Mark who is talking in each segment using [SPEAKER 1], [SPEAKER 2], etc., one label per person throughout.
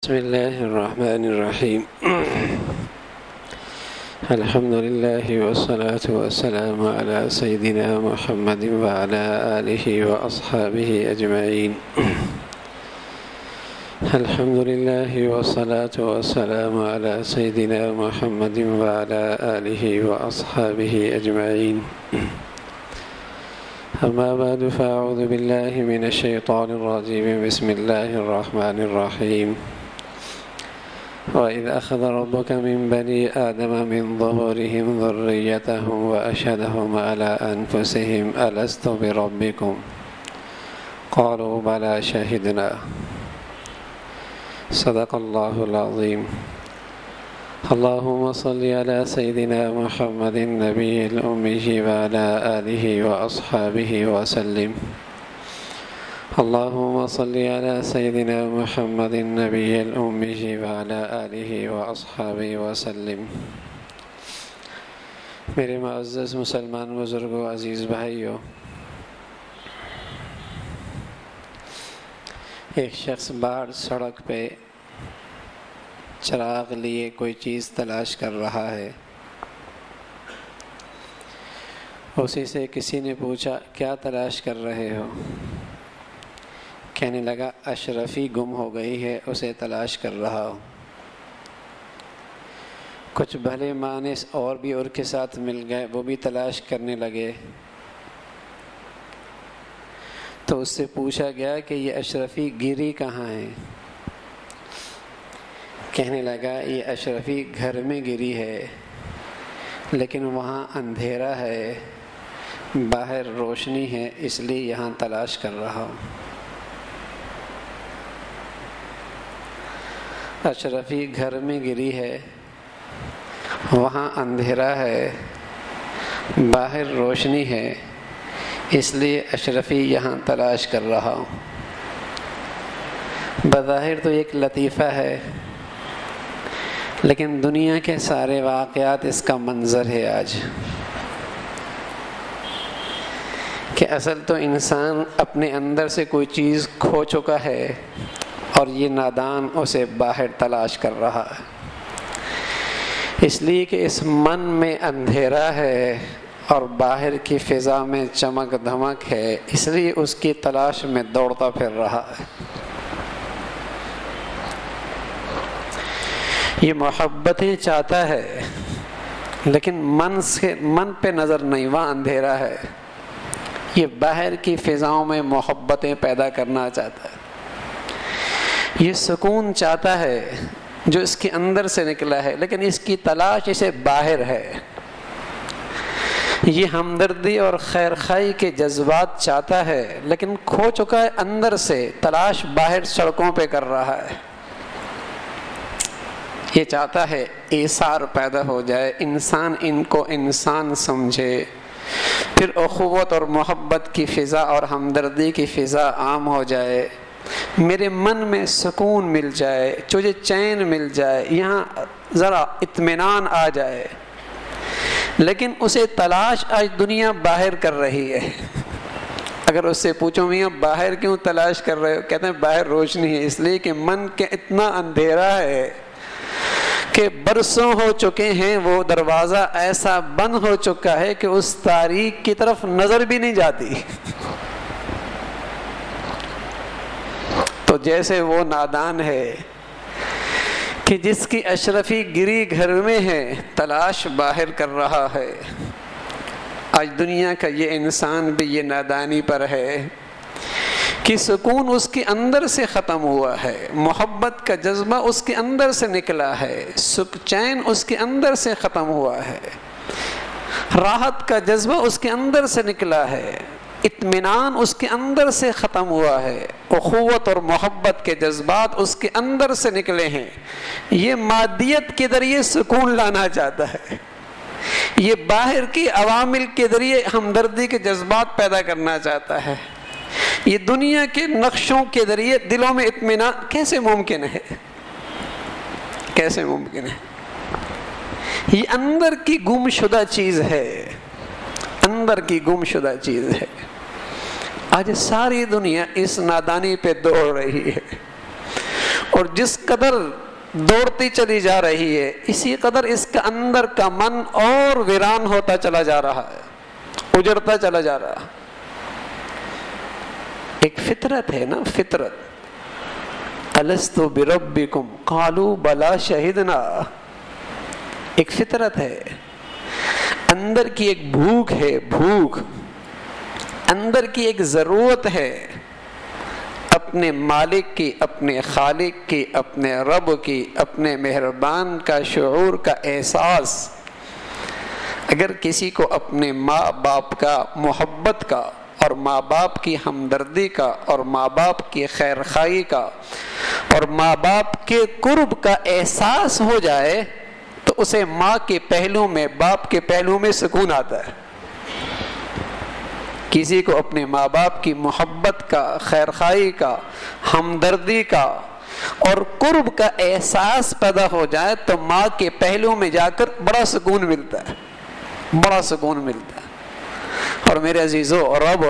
[SPEAKER 1] بسم الله الرحمن الرحيم الحمد لله والصلاة والسلام على سيدنا محمد وعلى آله وأصحابه أجمعين. الحمد لله والصلاة والسلام على سيدنا محمد وعلى آله وأصحابه أجمعين. أما بعد فأعوذ بالله من الشيطان الرجيم. بسم الله الرحمن الرحيم. وإذ أخذ ربك من بني آدم من ظهورهم ذريتهم وأشهدهم على أنفسهم ألست بربكم قالوا بلى شهدنا. صدق الله العظيم. اللهم صل على سيدنا محمد النبي الأمي وعلى آله وأصحابه وسلم. اللهم صل على سيدنا محمد النبي الأمي وعلى آله وأصحابه وسلم. میرے معزز مسلمان بزرگوں، عزیز بھائیوں، ایک شخص باہر سڑک پہ چراغ لیے کوئی چیز تلاش کر رہا ہے. اسی سے کسی نے پوچھا کیا تلاش کر رہے ہو؟ کہنے لگا اشرفی گم ہو گئی ہے، اسے تلاش کر رہا ہوں. کچھ بھلے مانس اور بھی اور کے ساتھ مل گئے، وہ بھی تلاش کرنے لگے. تو اس سے پوچھا گیا کہ یہ اشرفی گری کہاں ہے؟ کہنے لگا یہ اشرفی گھر میں گری ہے، لیکن وہاں اندھیرا ہے، باہر روشنی ہے، اس لیے یہاں تلاش کر رہا ہوں. اشرفی گھر میں گری ہے، وہاں اندھیرا ہے، باہر روشنی ہے، اس لیے اشرفی یہاں تلاش کر رہا ہوں. بظاہر تو ایک لطیفہ ہے، لیکن دنیا کے سارے واقعات اس کا منظر ہے آج. کہ اصل تو انسان اپنے اندر سے کوئی چیز کھو چکا ہے اور یہ نادان اسے باہر تلاش کر رہا ہے. اس لیے کہ اس من میں اندھیرا ہے اور باہر کی فضا میں چمک دھمک ہے، اس لیے اس کی تلاش میں دوڑتا پھر رہا ہے. یہ محبتیں چاہتا ہے، لیکن من پہ نظر نہیں، وہاں اندھیرا ہے. یہ باہر کی فضاؤں میں محبتیں پیدا کرنا چاہتا ہے. یہ سکون چاہتا ہے جو اس کے اندر سے نکلا ہے، لیکن اس کی تلاش اسے باہر ہے. یہ ہمدردی اور خیر خواہی کے جذبات چاہتا ہے، لیکن کھو چکا ہے اندر سے، تلاش باہر سڑکوں پہ کر رہا ہے. یہ چاہتا ہے ایثار پیدا ہو جائے، انسان ان کو انسان سمجھے، پھر اخوت اور محبت کی فضا اور ہمدردی کی فضا عام ہو جائے، میرے من میں سکون مل جائے، تجھے چین مل جائے، یہاں ذرا اطمینان آ جائے. لیکن اسے تلاش آج دنیا باہر کر رہی ہے. اگر اس سے پوچھو میاں باہر کیوں تلاش کر رہے ہو؟ کہتے ہیں باہر روشنی ہے. اس لیے کہ من کے اتنا اندھیرا ہے کہ برسوں ہو چکے ہیں، وہ دروازہ ایسا بند ہو چکا ہے کہ اس تاریک کی طرف نظر بھی نہیں جاتی. تو جیسے وہ نادان ہے کہ جس کی اشرفی گری گھر میں ہے، تلاش باہر کر رہا ہے، آج دنیا کا یہ انسان بھی یہ نادانی پر ہے کہ سکون اس کے اندر سے ختم ہوا ہے، محبت کا جذبہ اس کے اندر سے نکلا ہے، چین اس کے اندر سے ختم ہوا ہے، راحت کا جذبہ اس کے اندر سے نکلا ہے، اطمینان اس کے اندر سے ختم ہوا ہے، اخوت اور محبت کے جذبات اس کے اندر سے نکلے ہیں. یہ مادیت کے ذریعے سکون لانا چاہتا ہے، یہ باہر کی عوامل کے ذریعے ہمدردی کے جذبات پیدا کرنا چاہتا ہے. یہ دنیا کے نقشوں کے ذریعے دلوں میں اطمینان کیسے ممکن ہے؟ کیسے ممکن ہے؟ یہ اندر کی گم شدہ چیز ہے، اندر کی گم شدہ چیز ہے. آج ساری دنیا اس نادانی پہ دوڑ رہی ہے. اور جس قدر دوڑتی چلی جا رہی ہے اسی قدر اس کا اندر کا من اور ویران ہوتا چلا جا رہا ہے، اجڑتا چلا جا رہا ہے۔ ایک فطرت ہے نا، فطرت، الست بربکم قالوا بلا شہدنا، ایک فطرت ہے، اندر کی ایک بھوک ہے، بھوک اندر کی ایک ضرورت ہے اپنے مالک کی، اپنے خالق کی، اپنے رب کی، اپنے مہربان کا شعور کا احساس۔ اگر کسی کو اپنے ماں باپ کا محبت کا اور ماں باپ کی ہمدردی کا اور ماں باپ کی خیر خواہی کا اور ماں باپ کے قرب کا احساس ہو جائے تو اسے ماں کے پہلو میں، باپ کے پہلو میں سکون آتا ہے۔ کسی کو اپنے ماں باپ کی محبت کا، خیر خواہی کا، ہمدردی کا اور قرب کا احساس پیدا ہو جائے تو ماں کے پہلو میں جا کر بڑا سکون ملتا ہے، بڑا سکون ملتا ہے۔ اور میرے عزیزو، رب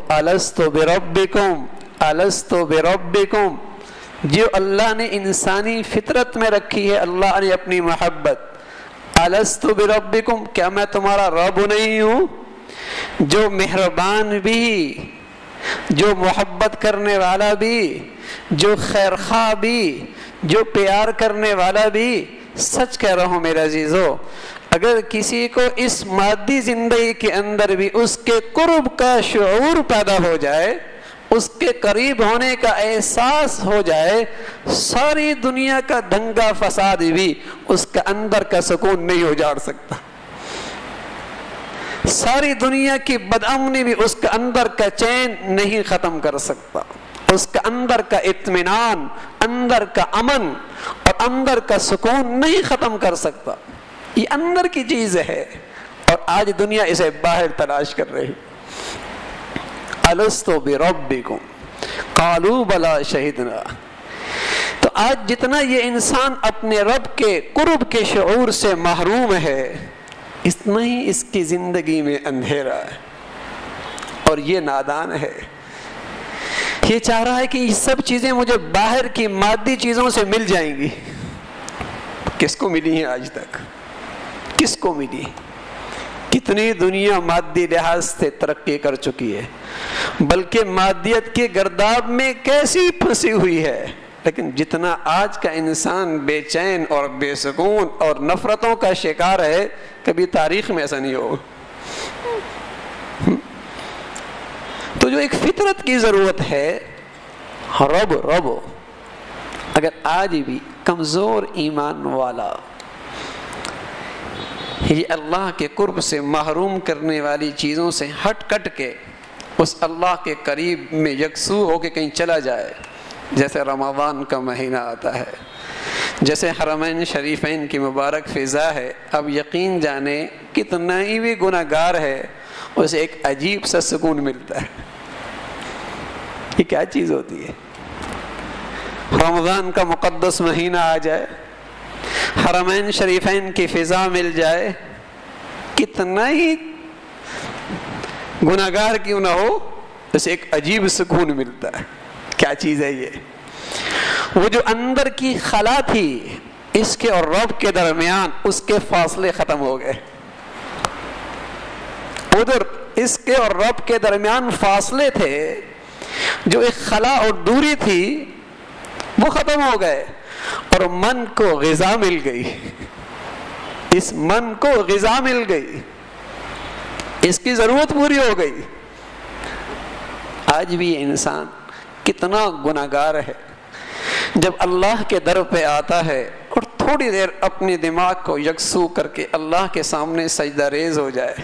[SPEAKER 1] الست بربکم، الست بربکم، جو اللہ نے انسانی فطرت میں رکھی ہے، اللہ نے اپنی محبت، الست بربکم، کیا میں تمہارا رب نہیں ہوں؟ جو مہربان بھی، جو محبت کرنے والا بھی، جو خیر خواہ بھی، جو پیار کرنے والا بھی۔ سچ کہہ رہا ہوں میرے عزیزو، اگر کسی کو اس مادی زندگی کے اندر بھی اس کے قرب کا شعور پیدا ہو جائے، اس کے قریب ہونے کا احساس ہو جائے، ساری دنیا کا دنگا فساد بھی اس کا اندر کا سکون نہیں اجاڑ سکتا، ساری دنیا کی بدامنی بھی اس کا اندر کا چین نہیں ختم کر سکتا، اس کا اندر کا اطمینان، اندر کا امن اور اندر کا سکون نہیں ختم کر سکتا۔ یہ اندر کی چیز ہے اور آج دنیا اسے باہر تلاش کر رہی۔ الست بربکم قالوا بلا شہدنا۔ تو آج جتنا یہ انسان اپنے رب کے قرب کے شعور سے محروم ہے، اتنا ہی اس کی زندگی میں اندھیرا ہے اور یہ نادان ہے۔ یہ چاہ رہا ہے کہ یہ سب چیزیں مجھے باہر کی مادی چیزوں سے مل جائیں گی۔ کس کو ملی ہیں آج تک؟ کس کو ملی؟ کتنی دنیا مادی لحاظ سے ترقی کر چکی ہے، بلکہ مادیت کے گرداب میں کیسی پھنسی ہوئی ہے، لیکن جتنا آج کا انسان بے چین اور بے سکون اور نفرتوں کا شکار ہے، کبھی تاریخ میں ایسا نہیں ہوگا۔ تو جو ایک فطرت کی ضرورت ہے، رب اگر آج بھی کمزور ایمان والا یہ اللہ کے قرب سے محروم کرنے والی چیزوں سے ہٹ کٹ کے اس اللہ کے قریب میں یکسو ہو کے کہیں چلا جائے، جیسے رمضان کا مہینہ آتا ہے، جیسے حرمین شریفین کی مبارک فضا ہے، اب یقین جانے کتنا ہی بھی گناہ گار ہے اسے ایک عجیب سا سکون ملتا ہے۔ یہ کیا چیز ہوتی ہے؟ رمضان کا مقدس مہینہ آ جائے، حرمین شریفین کی فضا مل جائے، کتنا ہی گناہ گار کیوں نہ ہو اسے ایک عجیب سکون ملتا ہے۔ کیا چیز ہے یہ؟ وہ جو اندر کی خلا تھی اس کے اور رب کے درمیان، اس کے فاصلے ختم ہو گئے۔ ادھر اس کے اور رب کے درمیان فاصلے تھے، جو ایک خلا اور دوری تھی وہ ختم ہو گئے، اور من کو غذا مل گئی، اس من کو غذا مل گئی، اس کی ضرورت پوری ہو گئی۔ آج بھی یہ انسان کتنا گناہگار ہے، جب اللہ کے در پہ آتا ہے اور تھوڑی دیر اپنے دماغ کو یکسو کر کے اللہ کے سامنے سجدہ ریز ہو جائے،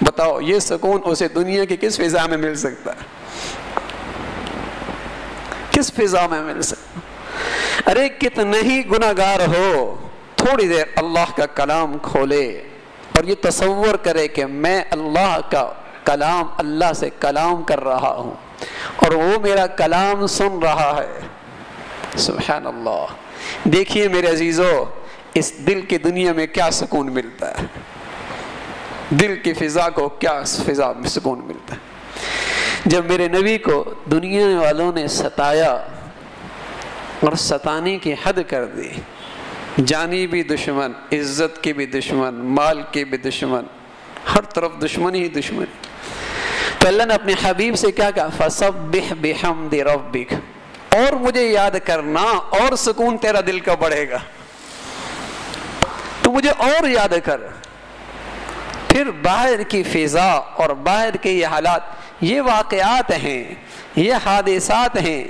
[SPEAKER 1] بتاؤ یہ سکون اسے دنیا کی کس فضا میں مل سکتا ہے؟ کس فضا میں مل سکتا؟ ارے کتنے ہی گناہگار ہو، تھوڑی دیر اللہ کا کلام کھولے اور یہ تصور کرے کہ میں اللہ کا کلام، اللہ سے کلام کر رہا ہوں اور وہ میرا کلام سن رہا ہے۔ سبحان اللہ۔ دیکھیے میرے عزیزو، اس دل کی دنیا میں کیا سکون ملتا ہے، دل کی فضا کو کیا فضا میں سکون ملتا ہے۔ جب میرے نبی کو دنیا والوں نے ستایا، اور ستانے کی حد کر دی. جانی بھی دشمن، عزت کے بھی دشمن، مال کے بھی دشمن، ہر طرف دشمن ہی دشمن. تو اللہ نے اپنے حبیب سے کیا کہا؟ فَسَبِّحْ بِحَمْدِ رَبِّكَ، اور مجھے یاد کرنا اور سکون تیرا دل کا بڑھے گا. تو مجھے اور یاد کر. پھر باہر کی فضا اور باہر کے یہ حالات، یہ واقعات ہیں، یہ حادثات ہیں،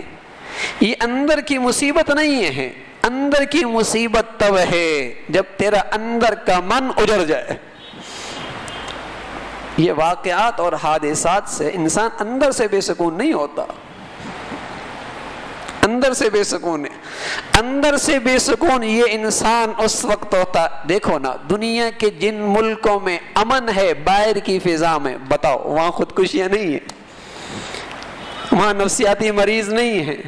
[SPEAKER 1] یہ اندر کی مصیبت نہیں ہے. اندر کی مصیبت تب ہے جب تیرا اندر کا من اجڑ جائے. یہ واقعات اور حادثات سے انسان اندر سے بے سکون نہیں ہوتا. اندر سے بے سکون ہے. اندر سے بے سکون یہ انسان اس وقت ہوتا. دیکھو نا، دنیا کے جن ملکوں میں امن ہے باہر کی فضا میں، بتاؤ وہاں خودکشیاں نہیں ہیں، وہاں نفسیاتی مریض نہیں ہیں،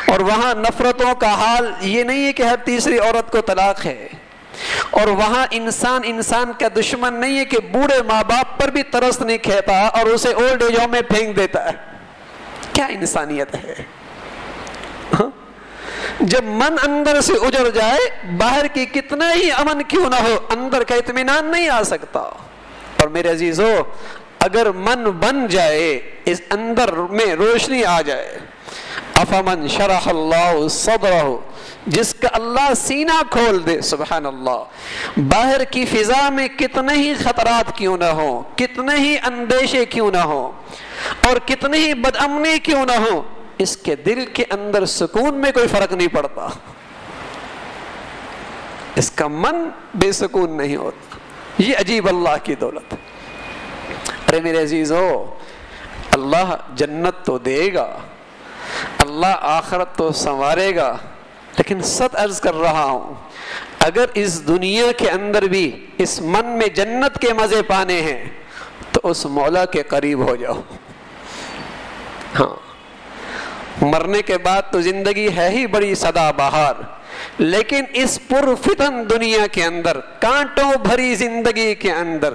[SPEAKER 1] اور وہاں نفرتوں کا حال یہ نہیں ہے کہ ہر تیسری عورت کو طلاق ہے، اور وہاں انسان کا دشمن نہیں ہے کہ بوڑھے ماں باپ پر بھی ترس نہیں کھیتا اور اسے اولڈ ایج ہوم میں پھینک دیتا ہے. کیا انسانیت ہے؟ جب من اندر سے اجڑ جائے، باہر کی کتنا ہی امن کیوں نہ ہو، اندر کا اطمینان نہیں آ سکتا. اور میرے عزیزو، اگر من بن جائے، اس اندر میں روشنی آ جائے، افمن شرح اللہ صدرہ، جس کا اللہ سینہ کھول دے، سبحان اللہ، باہر کی فضا میں کتنے ہی خطرات کیوں نہ ہوں، کتنے ہی اندیشے کیوں نہ ہوں، اور کتنی ہی بدامنی کیوں نہ ہوں، اس کے دل کے اندر سکون میں کوئی فرق نہیں پڑتا. اس کا من بے سکون نہیں ہوتا. یہ عجیب اللہ کی دولت. ارے میرے عزیزو، اللہ جنت تو دے گا، اللہ آخرت تو سنوارے گا، لیکن سچ عرض کر رہا ہوں، اگر اس دنیا کے اندر بھی اس من میں جنت کے مزے پانے ہیں تو اس مولا کے قریب ہو جاؤ. ہاں، مرنے کے بعد تو زندگی ہے ہی بڑی سدا بہار، لیکن اس پرفتن دنیا کے اندر، کانٹوں بھری زندگی کے اندر،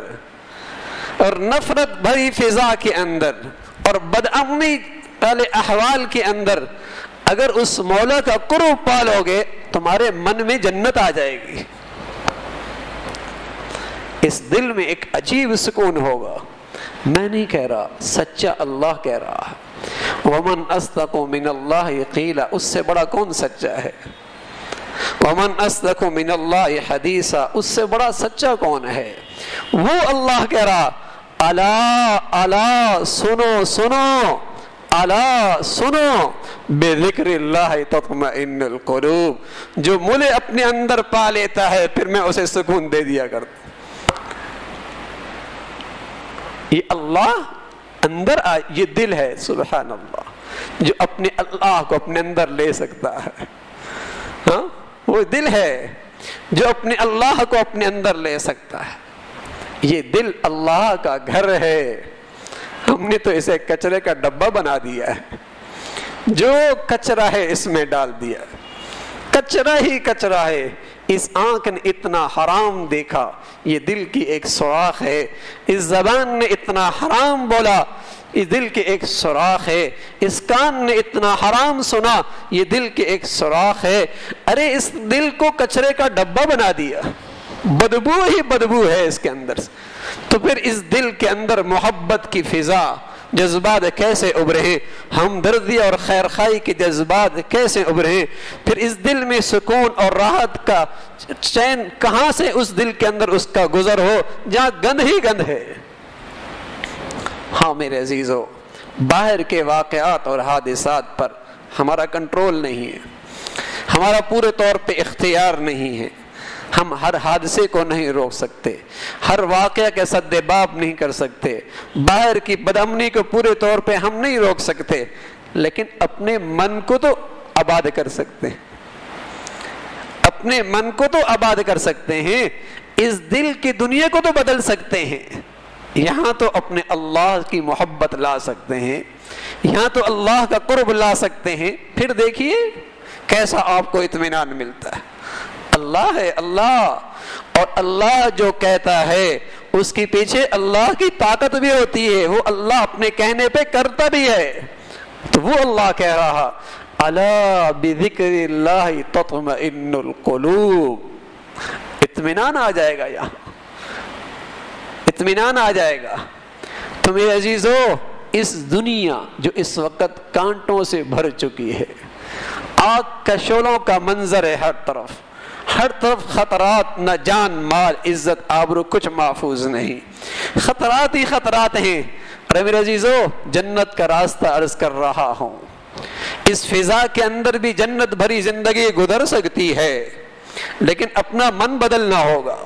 [SPEAKER 1] اور نفرت بھری فضا کے اندر، اور بدامنی والے احوال کے اندر، اگر اس مولا کا قرب پالو گے، تمہارے من میں جنت آ جائے گی. اس دل میں ایک عجیب سکون ہوگا. میں نہیں کہہ رہا، سچا اللہ کہہ رہا ہے. وَمَنْ أَصْدَقُ مِنَ اللَّهِ قِيلًا، اس سے بڑا کون سچا ہے؟ وَمَنْ أَصْدَقُ مِنَ اللَّهِ حَدِيثًا، اس سے بڑا سچا کون ہے؟ وہ اللہ کہہ رہا، الا الا، سنو سنو، الا سنو، بِذِكْرِ اللَّهِ تَطْمَئِنُّ الْقُلُوبُ، جو مجھے اپنے اندر پا لیتا ہے پھر میں اسے سکون دے دیا کرتا. یہ اللہ اندر یہ دل ہے، سبحان اللہ، جو اپنے اللہ کو اپنے اندر لے سکتا ہے. ہاں، وہ دل ہے جو اپنے اللہ کو اپنے اندر لے سکتا ہے. یہ دل اللہ کا گھر ہے. ہم نے تو اسے کچرے کا ڈبہ بنا دیا ہے. جو کچرا ہے اس میں ڈال دیا، کچرا ہی کچرا ہے. اس آنکھ نے اتنا حرام دیکھا، یہ دل کی ایک سوراخ ہے. اس زبان نے اتنا حرام بولا، یہ دل کے ایک سوراخ ہے. اس کان نے اتنا حرام سنا، یہ دل کے ایک سوراخ ہے. ارے اس دل کو کچرے کا ڈبہ بنا دیا، بدبو ہی بدبو ہے اس کے اندر سے. تو پھر اس دل کے اندر محبت کی فضا، جذبات کیسے ابھرے ہیں، ہمدردی اور خیرخواہی کے جذبات کیسے ابھرے ہیں. پھر اس دل میں سکون اور راحت کا چین کہاں سے اس دل کے اندر اس کا گزر ہو جہاں گند ہی گند ہے. ہاں میرے عزیزو، باہر کے واقعات اور حادثات پر ہمارا کنٹرول نہیں ہے، ہمارا پورے طور پہ اختیار نہیں ہے. ہم ہر حادثے کو نہیں روک سکتے، ہر واقعہ کے سد باب نہیں کر سکتے، باہر کی بدامنی کو پورے طور پہ ہم نہیں روک سکتے، لیکن اپنے من کو تو آباد کر سکتے ہیں. اپنے من کو تو آباد کر سکتے ہیں. اس دل کی دنیا کو تو بدل سکتے ہیں. یہاں تو اپنے اللہ کی محبت لا سکتے ہیں، یہاں تو اللہ کا قرب لا سکتے ہیں. پھر دیکھیے کیسا آپ کو اطمینان ملتا ہے. اللہ ہے اللہ، اور اللہ جو کہتا ہے اس کے پیچھے اللہ کی طاقت بھی ہوتی ہے. وہ اللہ اپنے کہنے پہ کرتا بھی ہے. تو وہ اللہ کہہ رہا، الا بذکر اللہ تطمئن القلوب. اطمینان آ جائے گا، یہاں اطمینان آ جائے گا. تو میرے عزیزو، اس دنیا جو اس وقت کانٹوں سے بھر چکی ہے، آگ کا شعلوں کا منظر ہے، ہر طرف خطرات، نہ جان مال عزت آبرو کچھ محفوظ نہیں، خطرات ہی خطرات ہیں. ارے میرے عزیزو، جنت کا راستہ عرض کر رہا ہوں. اس فضا کے اندر بھی جنت بھری زندگی گزر سکتی ہے، لیکن اپنا من بدلنا ہوگا،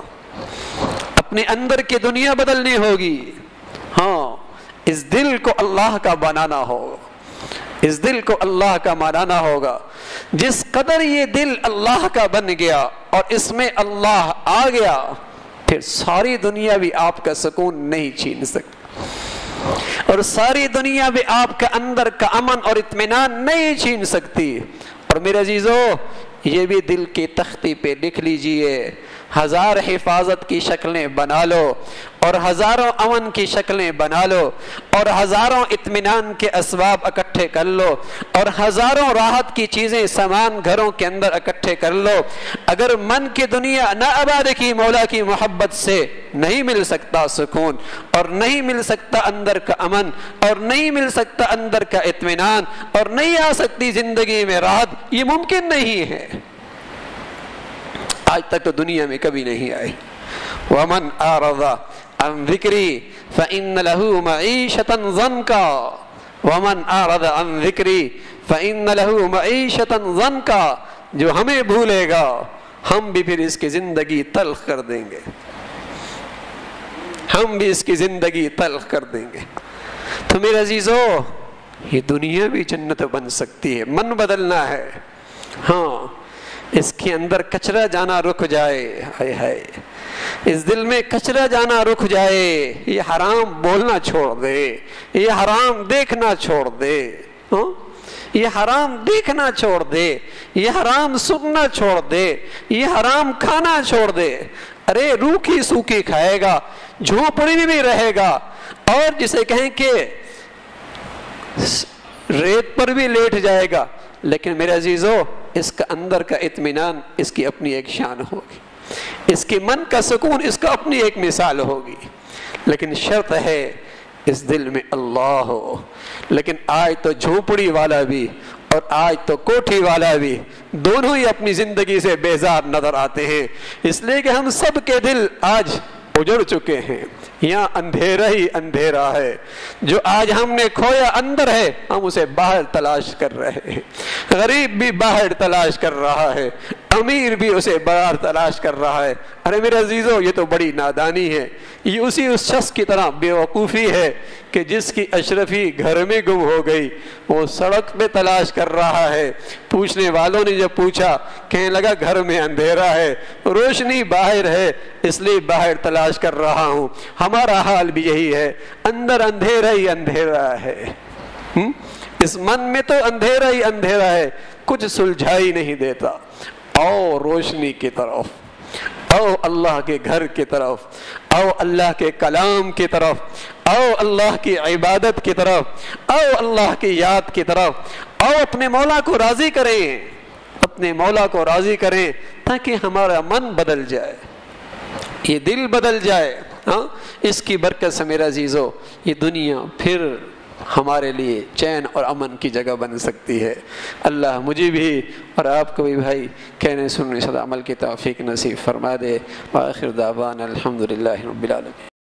[SPEAKER 1] اپنے اندر کی دنیا بدلنی ہوگی. ہاں، اس دل کو اللہ کا بنانا ہوگا، اس دل کو اللہ کا بنانا ہوگا. جس قدر یہ دل اللہ کا بن گیا اور اس میں اللہ آ گیا، پھر ساری دنیا بھی آپ کا سکون نہیں چھین سکتی، اور ساری دنیا بھی آپ کا اندر کا امن اور اطمینان نہیں چھین سکتی. اور میرے عزیزو، یہ بھی دل کی تختی پہ لکھ لیجئے، ہزار حفاظت کی شکلیں بنا لو، اور ہزاروں امن کی شکلیں بنا لو، اور ہزاروں اطمینان کے اسباب اکٹھے کر لو، اور ہزاروں راحت کی چیزیں سامان گھروں کے اندر اکٹھے کر لو. اگر من کی دنیا نہ آباد کی مولا کی محبت سے نہیں مل سکتا سکون، اور نہیں مل سکتا اندر کا امن، اور نہیں مل سکتا اندر کا اطمینان، اور نہیں آ سکتی زندگی میں راحت، یہ ممکن نہیں ہے. آج تک تو دنیا میں کبھی نہیں آئی. وَمَنْ أَعْرَضَ عَنْ ذِكْرِي فَإِنَّ لَهُ مَعِيشَةً ضَنْكًا وَمَنْ أَعْرَضَ عَنْ ذِكْرِي فَإِنَّ لَهُ مَعِيشَةً ضَنْكًا. جو ہمیں بھولے گا، ہم بھی پھر اس کی زندگی تلخ کر دیں گے، ہم بھی اس کی زندگی تلخ کر دیں گے. تو میرے عزیزو، یہ دنیا بھی جنت بن سکتی ہے، من بدلنا ہے. ہاں، اس کے اندر کچرا جانا رک جائے، ہائے ہائے، اس دل میں کچرا جانا رک جائے. یہ حرام بولنا چھوڑ دے، یہ حرام دیکھنا چھوڑ دے، یہ حرام دیکھنا چھوڑ دے، یہ حرام سننا چھوڑ دے، یہ حرام کھانا چھوڑ دے. ارے روکھی سوکھی کھائے گا، جھونپڑی میں بھی رہے گا، اور جسے کہیں کہ ریت پر بھی لیٹ جائے گا، لیکن میرے عزیزو، اس کا اندر کا اطمینان اس کی اپنی ایک شان ہوگی، اس کے من کا سکون اس کا اپنی ایک مثال ہوگی. لیکن شرط ہے اس دل میں اللہ ہو. لیکن آج تو جھونپڑی والا بھی اور آج تو کوٹھی والا بھی دونوں ہی اپنی زندگی سے بیزار نظر آتے ہیں، اس لیے کہ ہم سب کے دل آج اجڑ چکے ہیں. یہاں اندھیرا ہی اندھیرا ہے. جو آج ہم نے کھویا اندر ہے، ہم اسے باہر تلاش کر رہے ہیں. غریب بھی باہر تلاش کر رہا ہے، امیر بھی اسے باہر تلاش کر رہا ہے. ارے میرے عزیزو، یہ تو بڑی نادانی ہے. یہ اسی اس شخص کی طرح بے وقوفی ہے کہ جس کی اشرفی گھر میں گم ہو گئی، وہ سڑک پہ تلاش کر رہا ہے. پوچھنے والوں نے جب پوچھا، کہنے لگا گھر میں اندھیرا ہے، روشنی باہر ہے، اس لیے باہر تلاش کر رہا ہوں. ہمارا حال بھی یہی ہے، اندر اندھیرا ہی اندھیرا ہے. اس من میں تو اندھیرا ہی اندھیرا ہے، کچھ سلجھائی نہیں دیتا. آؤ روشنی کی طرف، آؤ اللہ کے گھر کی طرف، آؤ اللہ کے کلام کی طرف، آؤ اللہ کی عبادت کی طرف، آؤ اللہ کی یاد کی طرف. آؤ اپنے مولا کو راضی کریں، اپنے مولا کو راضی کریں، تاکہ ہمارا من بدل جائے، یہ دل بدل جائے. ہاں، اس کی برکت سے میرا عزیزو، یہ دنیا پھر ہمارے لیے چین اور امن کی جگہ بن سکتی ہے. اللہ مجھے بھی اور آپ کو بھی بھائی کہنے سننے سے عمل کی توفیق نصیب فرما دے. وآخر دعوانا الحمدللہ رب العالمین.